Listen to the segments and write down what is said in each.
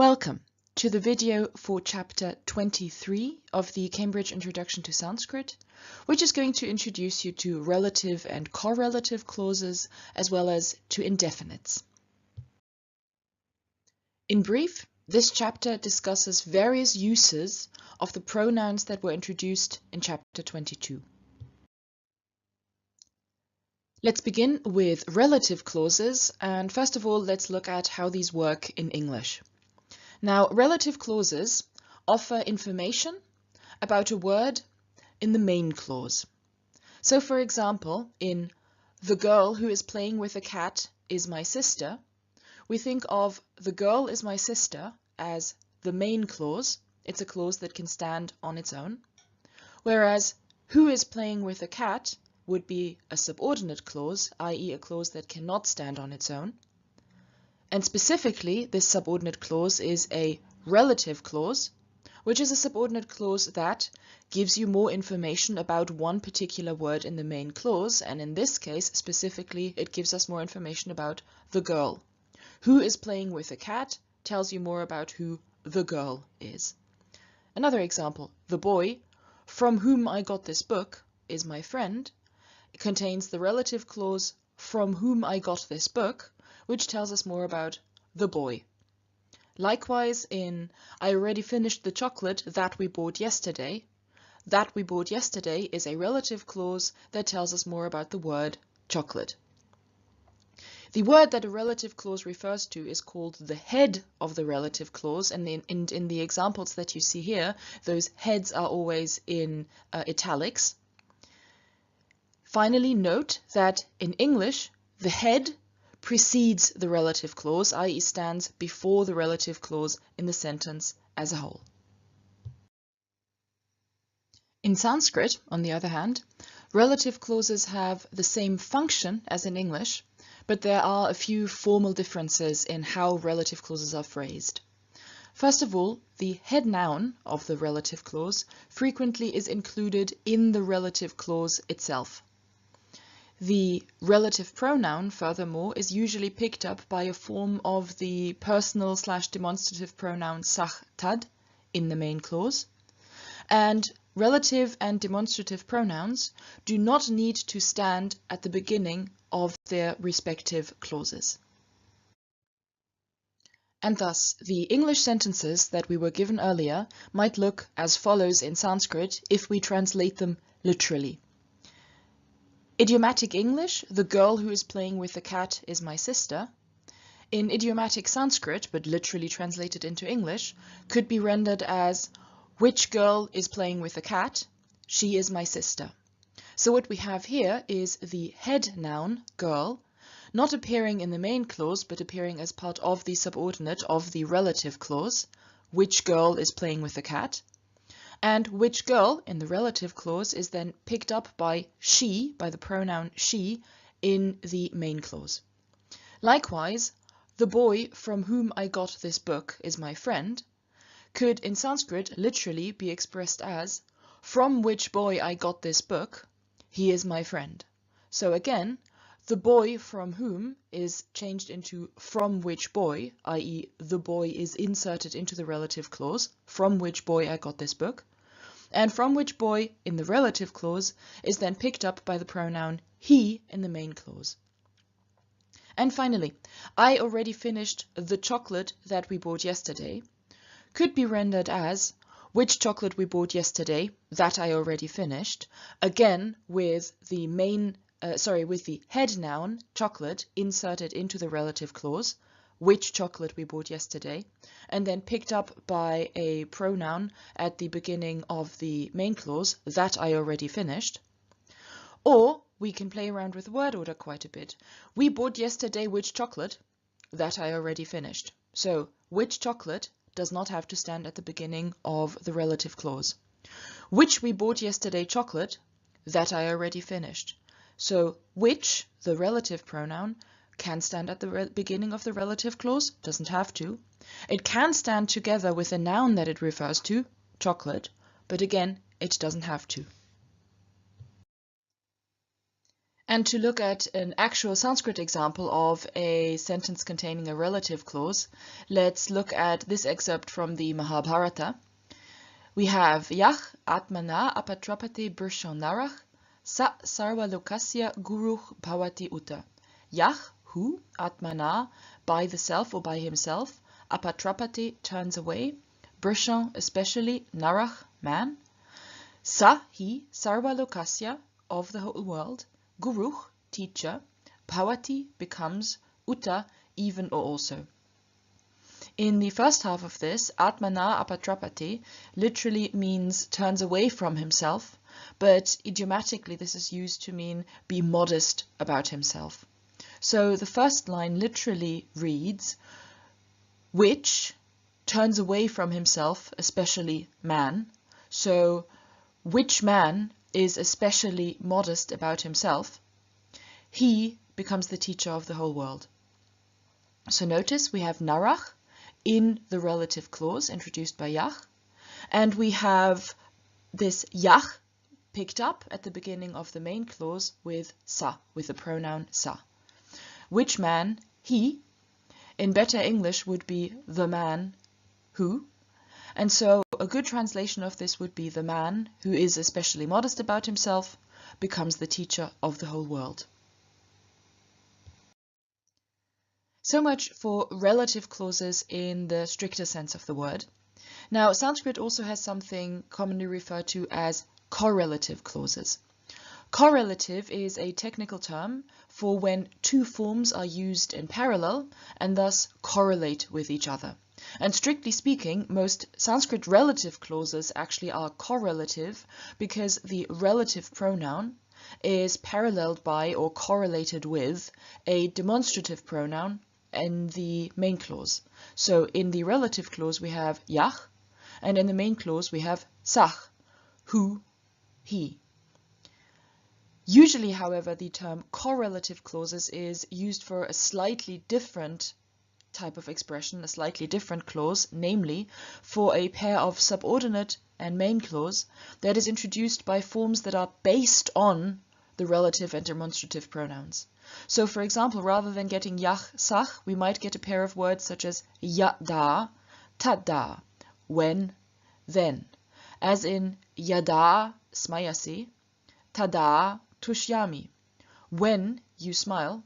Welcome to the video for chapter 23 of the Cambridge Introduction to Sanskrit, which is going to introduce you to relative and correlative clauses as well as to indefinites. In brief, this chapter discusses various uses of the pronouns that were introduced in chapter 22. Let's begin with relative clauses, and first of all, let's look at how these work in English. Now, relative clauses offer information about a word in the main clause. So, for example, in "The girl who is playing with a cat is my sister," we think of "the girl is my sister" as the main clause. It's a clause that can stand on its own. Whereas "who is playing with a cat" would be a subordinate clause, i.e. a clause that cannot stand on its own. And specifically, this subordinate clause is a relative clause, which is a subordinate clause that gives you more information about one particular word in the main clause, and in this case, specifically, it gives us more information about the girl. Who is playing with a cat tells you more about who the girl is. Another example, the boy from whom I got this book is my friend. It contains the relative clause from whom I got this book, which tells us more about the boy. Likewise, in I already finished the chocolate that we bought yesterday, that we bought yesterday is a relative clause that tells us more about the word chocolate. The word that a relative clause refers to is called the head of the relative clause, and in the examples that you see here, those heads are always in italics. Finally, note that in English, the head precedes the relative clause, i.e. stands before the relative clause in the sentence as a whole. In Sanskrit, on the other hand, relative clauses have the same function as in English, but there are a few formal differences in how relative clauses are phrased. First of all, the head noun of the relative clause frequently is included in the relative clause itself. The relative pronoun, furthermore, is usually picked up by a form of the personal/demonstrative pronoun sach tad in the main clause, and relative and demonstrative pronouns do not need to stand at the beginning of their respective clauses. And thus, the English sentences that we were given earlier might look as follows in Sanskrit if we translate them literally. Idiomatic English, the girl who is playing with the cat is my sister. In idiomatic Sanskrit, but literally translated into English, could be rendered as which girl is playing with the cat? She is my sister. So what we have here is the head noun, girl, not appearing in the main clause, but appearing as part of the subordinate of the relative clause, which girl is playing with the cat. And which girl in the relative clause is then picked up by she, by the pronoun she, in the main clause. Likewise, the boy from whom I got this book is my friend could in Sanskrit literally be expressed as from which boy I got this book, he is my friend. So again, the boy from whom is changed into from which boy, i.e. the boy is inserted into the relative clause, from which boy I got this book. And from which boy in the relative clause is then picked up by the pronoun he in the main clause. And finally, I already finished the chocolate that we bought yesterday could be rendered as which chocolate we bought yesterday that I already finished, again with the with the head noun chocolate inserted into the relative clause, which chocolate we bought yesterday, and then picked up by a pronoun at the beginning of the main clause, that I already finished. Or we can play around with word order quite a bit. We bought yesterday which chocolate? That I already finished. So which chocolate does not have to stand at the beginning of the relative clause. Which we bought yesterday chocolate? That I already finished. So which, the relative pronoun, can stand at the beginning of the relative clause, doesn't have to. It can stand together with a noun that it refers to, chocolate, but again, it doesn't have to. And to look at an actual Sanskrit example of a sentence containing a relative clause, let's look at this excerpt from the Mahabharata. We have Yach atmana apatrapate birshon narach sa sarva lokasya guruh bhavati uta. Yach, who, atmana, by the self or by himself, apatrapate, turns away, birshon, especially, narach, man, sa, he, sarva lokasya, of the whole world, guruh, teacher, bhavati, becomes, uta, even or also. In the first half of this, atmana apatrapate literally means turns away from himself, but idiomatically this is used to mean be modest about himself. So the first line literally reads, which turns away from himself, especially man. So which man is especially modest about himself? He becomes the teacher of the whole world. So notice we have narach in the relative clause introduced by Yach, and we have this Yach picked up at the beginning of the main clause with sa, with the pronoun sa. Which man? He. In better English would be the man who. And so a good translation of this would be the man who is especially modest about himself becomes the teacher of the whole world. So much for relative clauses in the stricter sense of the word. Now, Sanskrit also has something commonly referred to as correlative clauses. Correlative is a technical term for when two forms are used in parallel and thus correlate with each other. And strictly speaking, most Sanskrit relative clauses actually are correlative because the relative pronoun is paralleled by or correlated with a demonstrative pronoun in the main clause. So in the relative clause we have yach, and in the main clause we have sach, who, he. Usually, however, the term correlative clauses is used for a slightly different type of expression, a slightly different clause, namely for a pair of subordinate and main clause that is introduced by forms that are based on the relative and demonstrative pronouns. So, for example, rather than getting yach, sach, we might get a pair of words such as yada, tada, when, then, as in yada smayasi, tada tushyami. When you smile,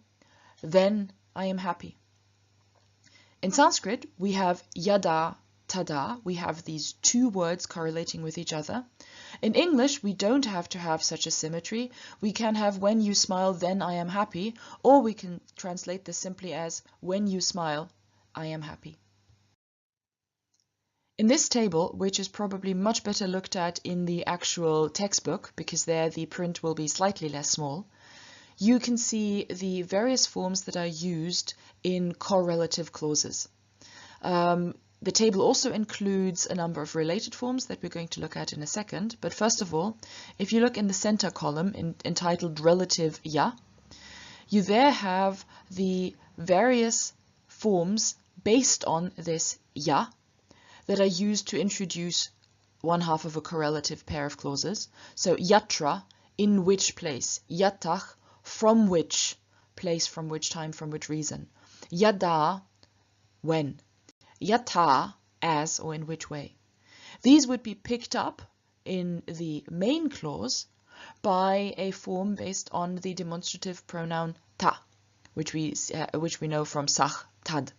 then I am happy. In Sanskrit, we have yada, tada. We have these two words correlating with each other. In English, we don't have to have such a symmetry. We can have when you smile, then I am happy, or we can translate this simply as when you smile, I am happy. In this table, which is probably much better looked at in the actual textbook, because there the print will be slightly less small, you can see the various forms that are used in correlative clauses. The table also includes a number of related forms that we're going to look at in a second. But first of all, if you look in the center column entitled Relative Ya, you there have the various forms based on this Ya that are used to introduce one half of a correlative pair of clauses. So yatra, in which place. Yatach, from which place, from which time, from which reason. Yada, when. Yata, as or in which way. These would be picked up in the main clause by a form based on the demonstrative pronoun ta, which we know from sach, tad.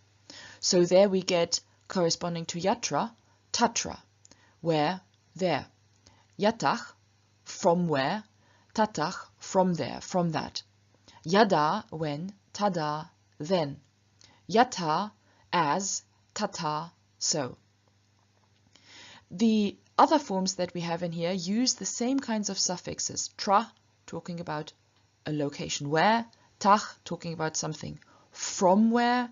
So there we get, corresponding to yatra, tatra, where, there. Yatach, from where. Tatach, from there, from that. Yada, when. Tada, then. Yata, as. Tata, so. The other forms that we have in here use the same kinds of suffixes. Tra, talking about a location where. Tach, talking about something from where.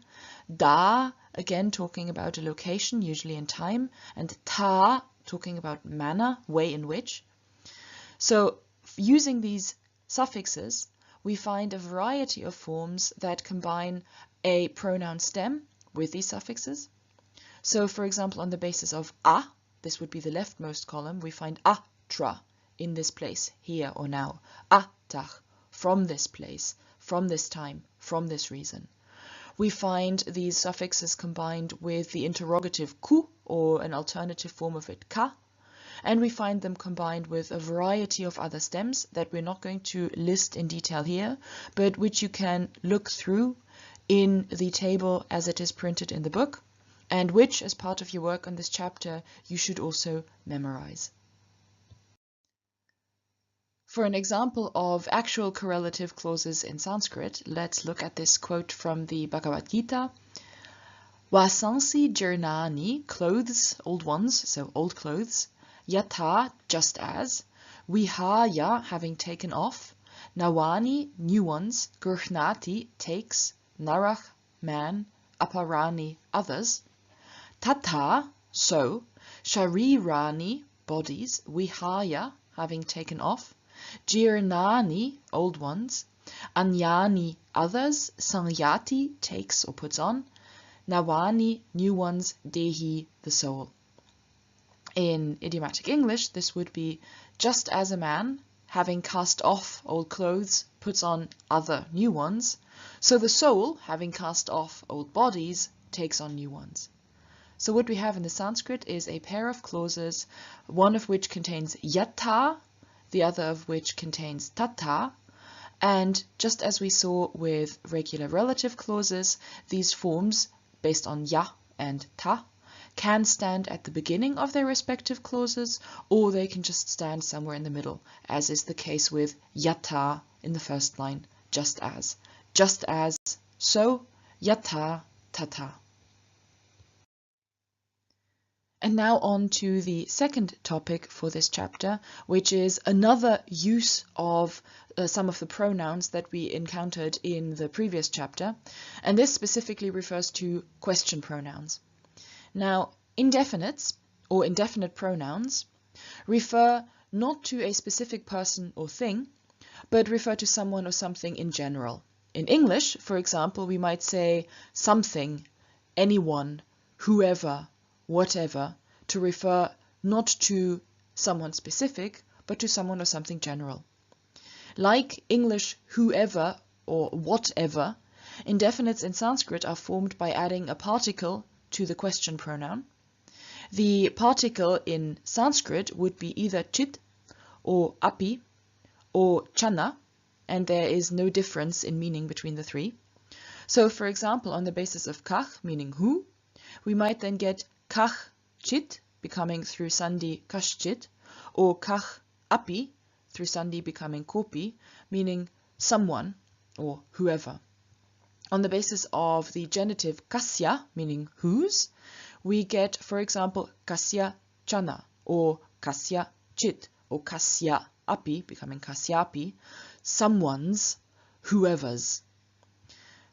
Da, again talking about a location, usually in time. And ta, talking about manner, way in which. So using these suffixes, we find a variety of forms that combine a pronoun stem with these suffixes. So, for example, on the basis of a, this would be the leftmost column, we find atra in this place, here or now. Atach, from this place, from this time, from this reason. We find these suffixes combined with the interrogative ku, or an alternative form of it ka, and we find them combined with a variety of other stems that we're not going to list in detail here, but which you can look through in the table as it is printed in the book, and which, as part of your work on this chapter, you should also memorize. For an example of actual correlative clauses in Sanskrit, let's look at this quote from the Bhagavad Gita. Vasansi jirnani, clothes, old ones, so old clothes, yatha, just as, vihaya, having taken off, nawani, new ones, grhnati, takes, narach, man, aparani, others, tatha, so, sharirani, bodies, vihaya, having taken off, jirnani, old ones, anyani, others, sangyati, takes or puts on, nawani, new ones, dehi, the soul. In idiomatic English, this would be just as a man, having cast off old clothes, puts on other new ones, so the soul, having cast off old bodies, takes on new ones. So what we have in the Sanskrit is a pair of clauses, one of which contains yatha, the other of which contains tatha, and just as we saw with regular relative clauses, these forms, based on ya and ta, can stand at the beginning of their respective clauses, or they can just stand somewhere in the middle, as is the case with yatha in the first line, just as, so, yatha, tata. And now on to the second topic for this chapter, which is another use of some of the pronouns that we encountered in the previous chapter, and this specifically refers to question pronouns. Now, indefinites, or indefinite pronouns, refer not to a specific person or thing, but refer to someone or something in general. In English, for example, we might say something, anyone, whoever, whatever, to refer not to someone specific, but to someone or something general. Like English whoever or whatever, indefinites in Sanskrit are formed by adding a particle to the question pronoun. The particle in Sanskrit would be either chit or api or chana, and there is no difference in meaning between the three. So, for example, on the basis of kach, meaning who, we might then get kach chit, becoming through sandhi kashchit, or kach api, through sandhi becoming kopi, meaning someone or whoever. On the basis of the genitive kasya, meaning whose, we get, for example, kasya chana, or kasya chit, or kasya api, becoming kasyapi, someone's, whoever's.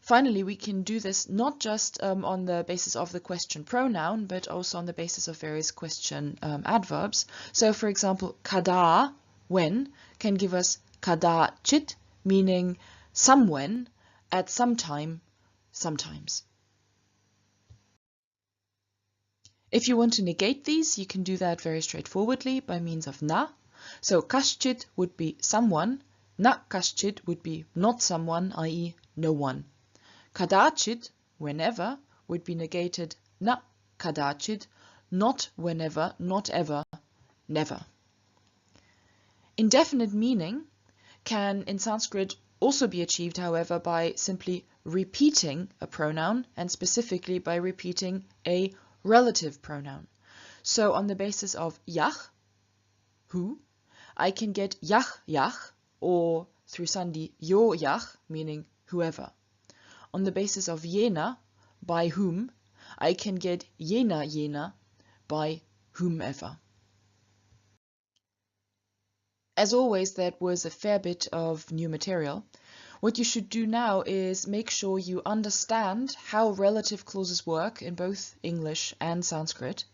Finally, we can do this not just on the basis of the question pronoun, but also on the basis of various question adverbs. So, for example, kada, when, can give us kada chit, meaning somewhen, at some time, sometimes. If you want to negate these, you can do that very straightforwardly by means of na. So kashchit would be someone, na kashchit would be not someone, i.e. no one. Kadachit, whenever, would be negated na kadachit, not whenever, not ever, never. Indefinite meaning can in Sanskrit also be achieved, however, by simply repeating a pronoun, and specifically by repeating a relative pronoun. So on the basis of yach, who, I can get yach yach, or through sandhi yo yach, meaning whoever. On the basis of jena, by whom, I can get jena jena, by whomever. As always, that was a fair bit of new material. What you should do now is make sure you understand how relative clauses work in both English and Sanskrit,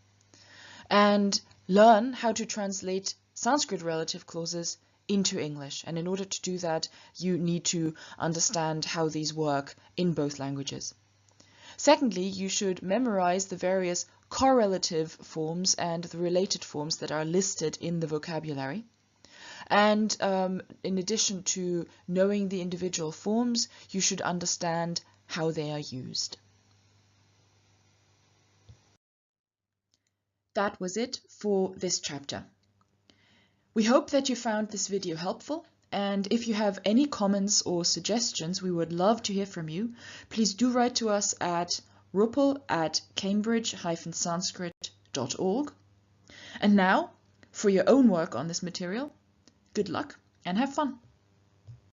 and learn how to translate Sanskrit relative clauses into English. And in order to do that, you need to understand how these work in both languages. Secondly, you should memorize the various correlative forms and the related forms that are listed in the vocabulary. And in addition to knowing the individual forms, you should understand how they are used. That was it for this chapter. We hope that you found this video helpful, and if you have any comments or suggestions, we would love to hear from you. Please do write to us at ruppel@cambridge-sanskrit.org. And now, for your own work on this material, good luck and have fun!